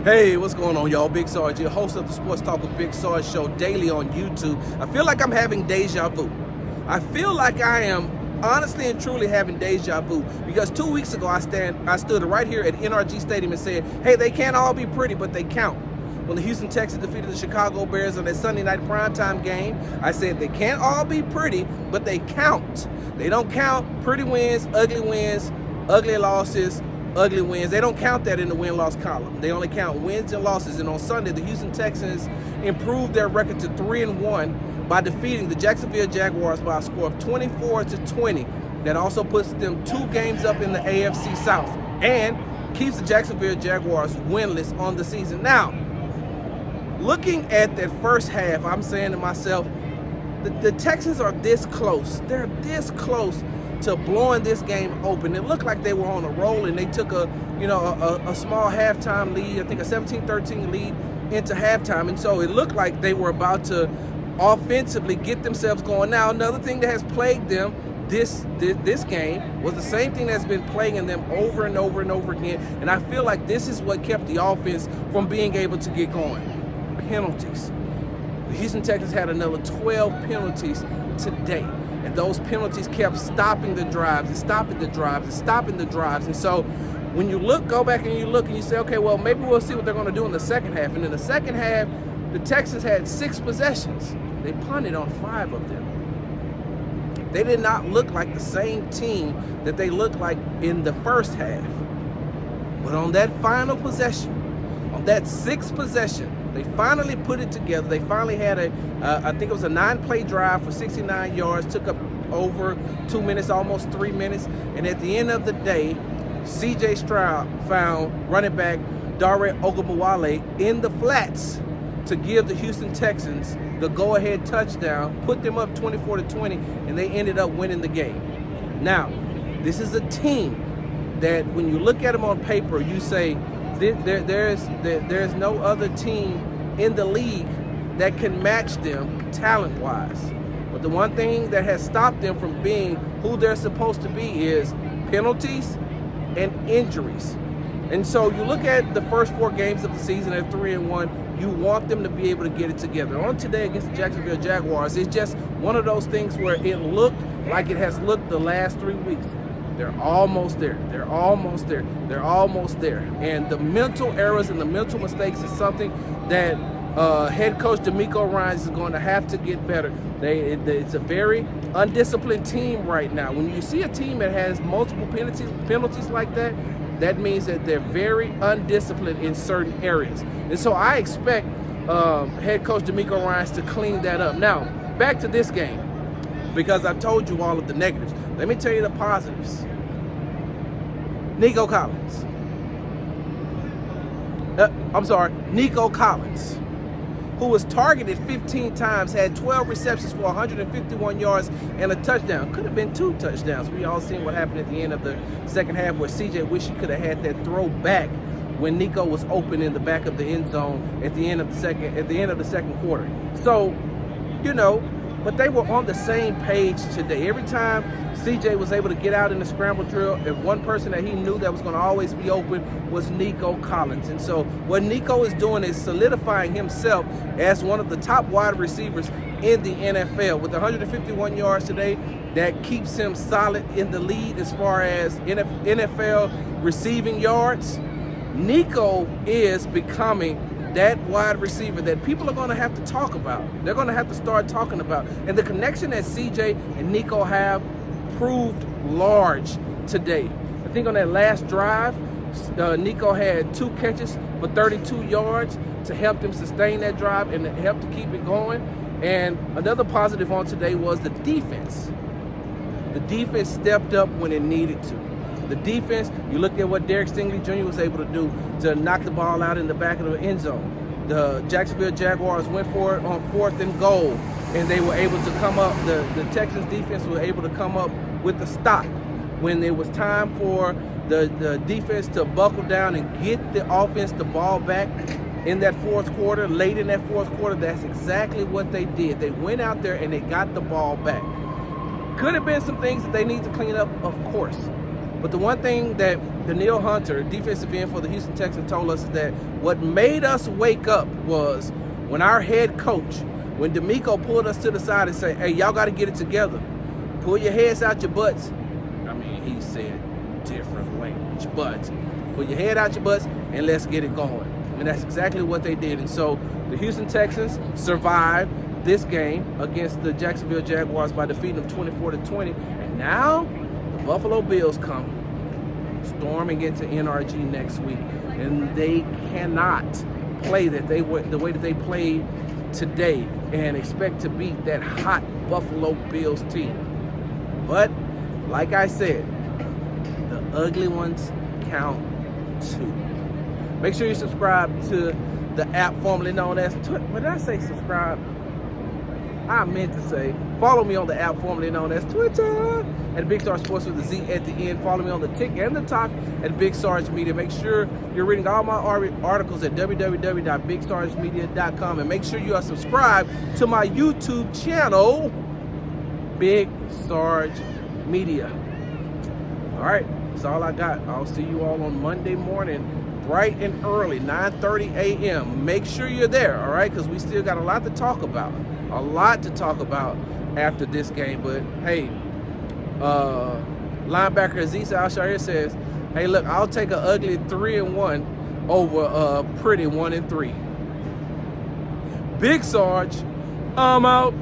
Hey, what's going on, y'all? Big Sarge here, host of the Sports Talk with Big Sarge show daily on YouTube. I feel like I'm having deja vu. I feel like I am honestly and truly having deja vu because 2 weeks ago I stood right here at NRG Stadium and said, hey, they can't all be pretty, but they count. When the Houston Texans defeated the Chicago Bears on that Sunday night primetime game, I said they can't all be pretty, but they count. They don't count pretty wins, ugly losses, ugly wins. They don't count that in the win-loss column. They only count wins and losses. And on Sunday, the Houston Texans improved their record to 3-1 by defeating the Jacksonville Jaguars by a score of 24-20. That also puts them 2 games up in the AFC South and keeps the Jacksonville Jaguars winless on the season. Now, looking at that first half, I'm saying to myself, the Texans are this close. They're this close to blowing this game open. It looked like they were on a roll, and they took a small halftime lead, I think a 17-13 lead into halftime, and so it looked like they were about to offensively get themselves going. Now, another thing that has plagued them this game was the same thing that's been plaguing them over and over and over again, and I feel like this is what kept the offense from being able to get going. Penalties. The Houston Texans had another 12 penalties today. And those penalties kept stopping the drives and stopping the drives and stopping the drives. And so when you go back and you look and you say, okay, well, maybe we'll see what they're going to do in the second half. And in the second half, the Texans had 6 possessions. They punted on 5 of them. They did not look like the same team that they looked like in the first half. But on that final possession, on that 6th possession, they finally put it together. They finally had I think it was a 9-play drive for 69 yards, took up over 2 minutes, almost 3 minutes. And at the end of the day, C.J. Stroud found running back Dare Ogunbowale in the flats to give the Houston Texans the go-ahead touchdown, put them up 24-20, and they ended up winning the game. Now, this is a team that when you look at them on paper, you say, there's no other team in the league that can match them talent-wise. But the one thing that has stopped them from being who they're supposed to be is penalties and injuries. And so you look at the first 4 games of the season at 3-1, you want them to be able to get it together. On today against the Jacksonville Jaguars, it's just one of those things where it looked like it has looked the last 3 weeks. They're almost there. They're almost there. They're almost there. And the mental errors and the mental mistakes is something that head coach Nico Collins is going to have to get better. It's a very undisciplined team right now. When you see a team that has multiple penalties like that, that means that they're very undisciplined in certain areas. And so I expect head coach Nico Collins to clean that up. Now, back to this game, because I've told you all of the negatives. Let me tell you the positives. Nico Collins, who was targeted 15 times, had 12 receptions for 151 yards and a touchdown. Could have been 2 touchdowns. We all seen what happened at the end of the second half where CJ wished he could have had that throw back when Nico was open in the back of the end zone at the end of the second quarter. So, but they were on the same page today. Every time CJ was able to get out in the scramble drill, if one person that he knew that was going to always be open was Nico Collins. And so what Nico is doing is solidifying himself as one of the top wide receivers in the NFL. With 151 yards today, that keeps him solid in the lead as far as NFL receiving yards. Nico is becoming that wide receiver that people are going to have to talk about. They're going to have to start talking about. And the connection that CJ and Nico have proved large today. I think on that last drive, Nico had 2 catches for 32 yards to help them sustain that drive and help to keep it going. And another positive on today was the defense. The defense stepped up when it needed to. The defense, you looked at what Derek Stingley Jr. was able to do to knock the ball out in the back of the end zone. The Jacksonville Jaguars went for it on 4th and goal, and they were able to come up. The Texans defense was able to come up with the stop when it was time for the defense to buckle down and get the offense the ball back in that 4th quarter. Late in that 4th quarter, that's exactly what they did. They went out there and they got the ball back. Could have been some things that they need to clean up, of course. But the one thing that Danielle Hunter, defensive end for the Houston Texans, told us is that what made us wake up was when our head coach, when D'Amico pulled us to the side and said, hey, y'all got to get it together. Pull your heads out your butts. I mean, he said different language, but pull your head out your butts and let's get it going. And that's exactly what they did. And so the Houston Texans survived this game against the Jacksonville Jaguars by defeating them 24-20. And now the Buffalo Bills come storming into NRG next week. And they cannot play the way that they played today and expect to beat that hot Buffalo Bills team. But like I said, the ugly ones count too. Make sure you subscribe to the app formerly known as Twitter. When did I say subscribe? I meant to say follow me on the app formerly known as Twitter at Big Sarge Sports with a Z at the end. Follow me on the tick and the talk at Big Sarge Media. Make sure you're reading all my articles at www.bigsargemedia.com, and make sure you are subscribed to my YouTube channel, Big Sarge Media. All right, that's all I got. I'll see you all on Monday morning, bright and early, 9:30 a.m. Make sure you're there, all right, because we still got a lot to talk about. A lot to talk about after this game. But hey, linebacker Aziz Al-Shahir says, hey, look, I'll take an ugly 3-1 over a pretty 1-3. Big Sarge, I'm out.